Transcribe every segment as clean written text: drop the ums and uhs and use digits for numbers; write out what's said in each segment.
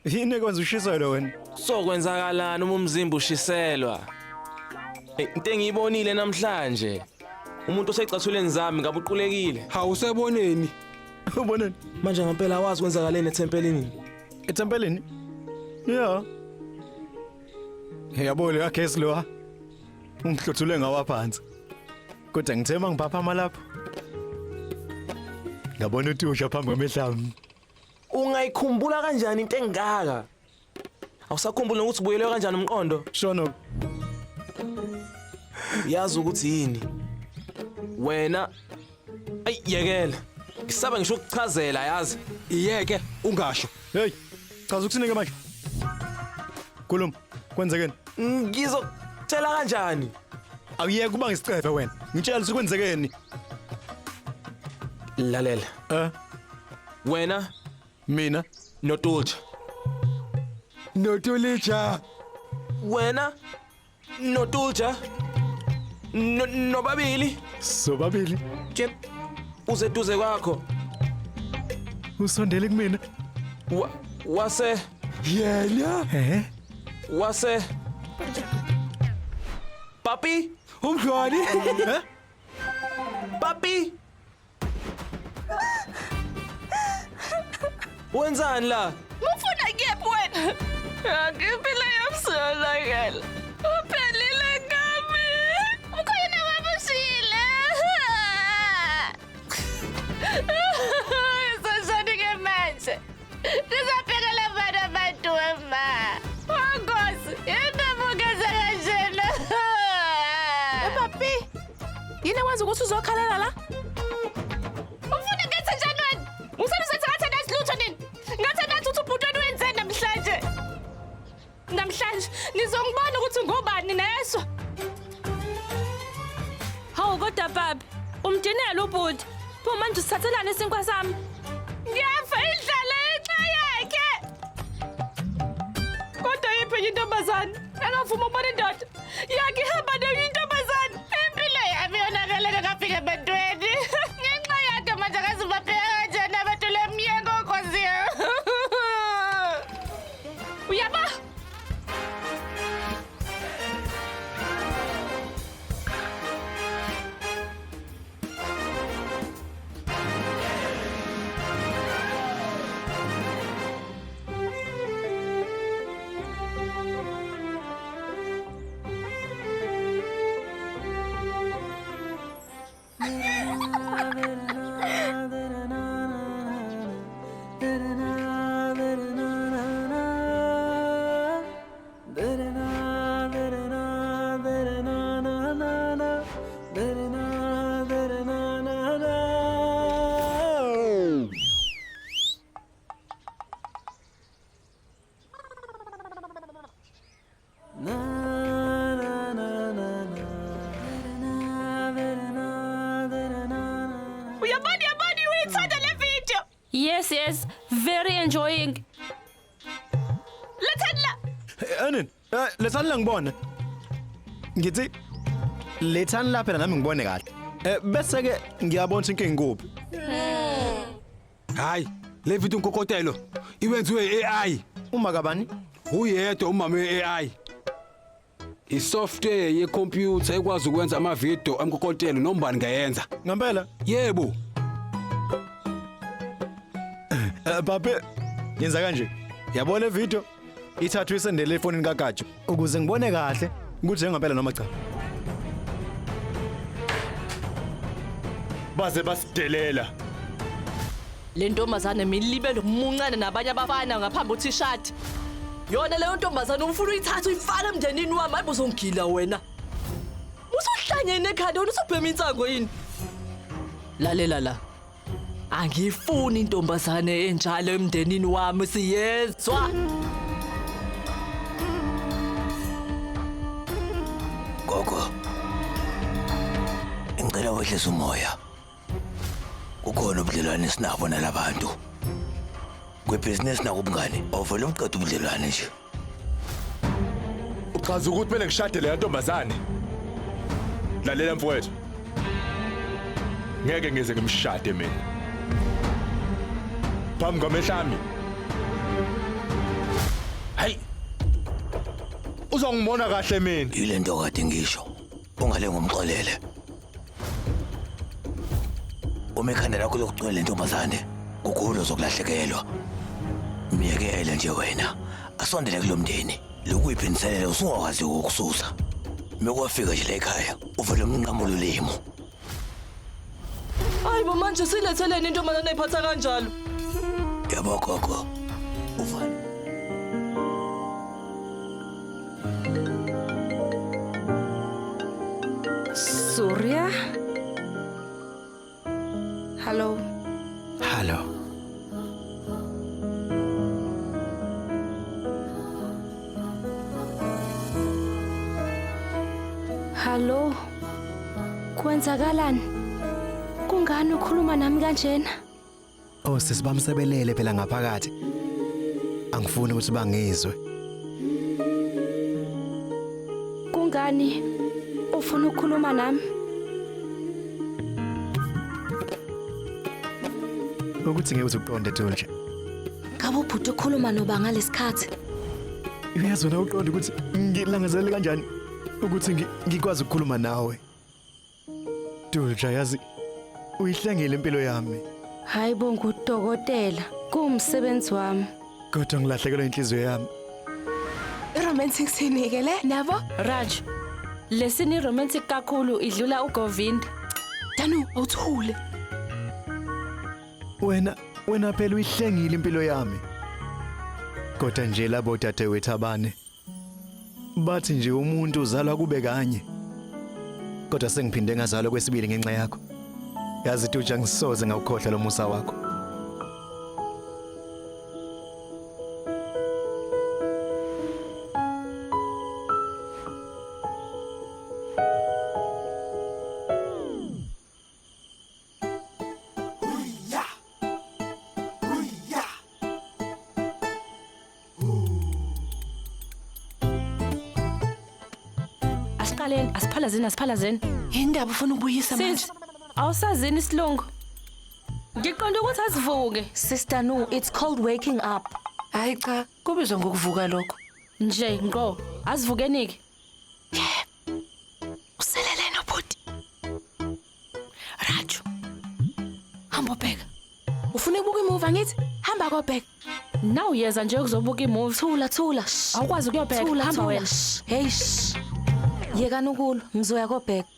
Yini ekwenza ushiselwe wena? Sokwenzakalana uma umzimba ushiselwa? Into engiyibonile namhlanje. Umuntu osecathuleni zami ngabe uqulekile. Hawuseboneni. Uboneni? Manje ngempela awazi kwenzakaleni ethempelini. Ethempelini? Yeah. Yabo le case lo. Ungihlothule ngawaphansi. Kodwa ngithema ngiphapha lapho. Ngabona ukuthi usha phambi kwamehlami. Ungayikhumbula kanjani into engaka? Awusakhumbula ukuthi ubuyelwe kanjani umqondo? Shono. Yazi ukuthi yini? Wena yekela. Ngisaba ngisho ukuchazela yazi. Iyeke ungasho. Hey, chaza ukusinike manje. Khuluma. Kwenzekeni? Ngizokutshela kanjani? Awuyeke kuba ngisicefe wena. Ngitshela ukuthi kwenzekeni. Lalela. Wena Mina noTulja. Notulija. Wena noTulja. Nobabili. sobabili. Tshep. Uze duze kwakho. Usondele kumina. Wase Yena. wase Papi, Umdlwane. Papi. Wenzani la? Mufuna kephi wena? Angiphila yamsolakala. Uphelile ngami. Ukhona wabushile. Sasani ke manje. Ngizabhekela abantu abantu wema. Wangosi, yena mukeza kanjena. Papi. Yini wenza ukuthi uzokhalela la? Ufuna ngenze njani wena? Usana usethatha nasilutho nini? Ngathi nathi uthi ubhutweni wenze namhlanje. Namhlanje nizongibona ukuthi ngobani neswa. Hawu kodwa baba, umdinela ubhuti. Pho manje usithathelana isinkwa sami. Ngiyafa indlala enxa yakhe. Kodwa yiphi intombazane? Angavuma ukubona indoda. Yakhe ihamba nenye intombazane. Impilo yami yonakele ngafika ebantwini. Ngenxa yakhe manje akazibabheka kanjani abantu lemnyengo nkosi. Uyaba? Uyabona uyithanda le video? Yes, very enjoying. Lethani la. Anin, lethani la ngibone. Ngithi lethani lapha nami ngibone kahle. Bese ke ngiyabona inkinga ngikuphi. Hayi, le video unkokotelo iwenziwe AI. Uma kabani? Uyedwa umama we-AI. Isoftware yecomputer ekwazi ukwenza ama video amkokotelo nombani ngayenza. Ngempela? Yebo. Babe, yenza kanje. Yabona video ithathwe isendele efonini kaGajo ukuze ngibone kahle ukuthi ngempela noma cha. Baze basidelela. Le ntombazane milibelo umuncane nabanye abafana ngaphambi uthishati. Yona leyo ntombazane ufuna uyithatha uyifana emndenini wami hayi uzongila wena. Usuhlanyene ekhanda wena usubhema insango yini? Lalela la. Angifuni intombazane enjalo emndenini wami siyezwa. Gogo. Ngicela wehlisa umoya. Kukhona ubudlelwane sinabo nalabantu. Kwebusiness nakubungani, awuvele uqeda ubudlelwane nje. Uchaza ukuthi kumele ngishade le ntombazane. Lalela mfowethu. Ngeke ngize ngimshade mina. Phambi kwamehlami. uzongibona kahle mina. Yile nto kade ngisho. Ungale ngomxolele. Uma ikhanda lakho lokugcwele le ntombazane, kukhulu zokulahlekelwa. Miyekele nje wena. Asondele kulomndeni. Lokuyiphindiselela usungakwazi ukukususa. Mekwafika nje la ekhaya, uvele umnqamulo lemo. Hayibo manje siletheleni intombazane ayiphatha kanjalo. Yabo gogo. Uvale. Surya? Hello. Hello. Hello. Kwenzakalani? Kungani ukhuluma nami kanjena? Oh sisibamsebelele phela ngaphakathi. Angifuni ukuthi bangizwe. Kungani ufuna ukukhuluma nami? Ukuthi ngeke uzuqonde Thulja. Ngabe ubhuti ukhuluma noba ngalesikhathi? Uyazi wena uqonde ukuthi ngilangazelele kanjani ukuthi ngikwazi ukukhuluma nawe. Thulja yazi uyihlengile impilo yami. Hayibo ngudokotela, kuwumsebenzi wami. Kodwa ngilahlekelwe inhliziyo yami. Romantic sinike le nabo. Raj, lesini romantic kakhulu idlula uGovind. Danu awuthule. Wena phela uyihlengile impilo yami. Kodwa nje labo dadewethu abane bathi nje umuntu uzalwa kube kanye. Kodwa sengiphinde ngazalwa kwesibili ngenxa yakho. Yazi Thulja ngisoze ngawukhohlwa lo musa wakho. Asiphalazeni. Indaba ufuna ukubuyisa manje. Sis, awusazini isilungu. Ngiqonda ukuthi asivuke. Sister No, it's called waking up. Hayi cha, kubizwa ngokuvuka lokho. Nje ngo, asivukenike. Uselele nobhuti. Raju. Hamba bheka. Ufuna ukubuka imuva ngithi? Hamba kobheka. Now uyeza nje ukuzobuka imovie. Thula. Awukwazi ukuyobheka. Hamba wena. Hey. Yeka nukulo, ngizoya kobheka.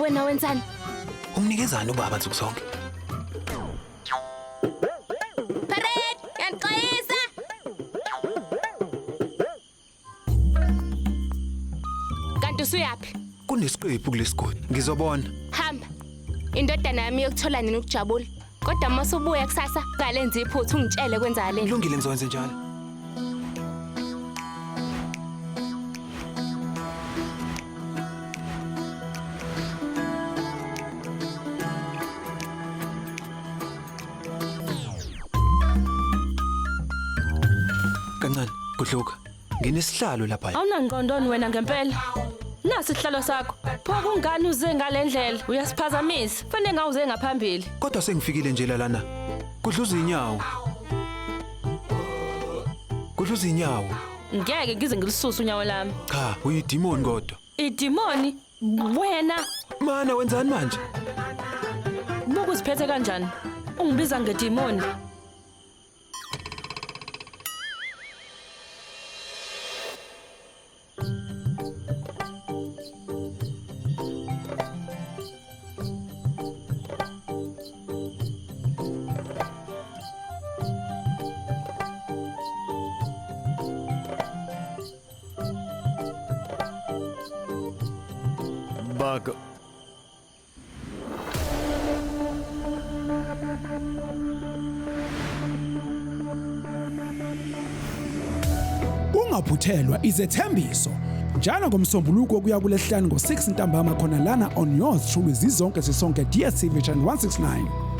Wena wenzani? Umnikezani ubaba nsuku sonke? Parade, yanixwayisa. Kanti usuyaphi? Kunesiqephu kulesigodi. Ngizobona. Hamba. Indodana yami yokuthola nini ukujabula. Kodwa mase ubuya kusasa, ngalenza iphuthu ungitshele kwenzakaleni. Kulungile ngizokwenza njalo. Kancane, kudluka. Nginesihlalo lapha. Awunangqondoni wena ngempela. Nasi isihlalo sakho. Pho kungani uze ngalendlela? Uyasiphazamisa. Fanele ngawuze ngaphambili. Kodwa sengifikile nje lana. Kudluza inyawo. Kudluza inyawo. Ngeke ngize ngilisusa unyawo lami. Cha, uyidemon kodwa. Idemoni Wena Mana wenzani manje? buku uziphethe kanjani? Ungibiza ngedimoni. Baka. Ungaphuthelwa izethembiso njalo ngomsombuluko kuya kulesihlanu ngo6 ntambama khona lana on yours truly zizonke sisonke DSTV channel 169.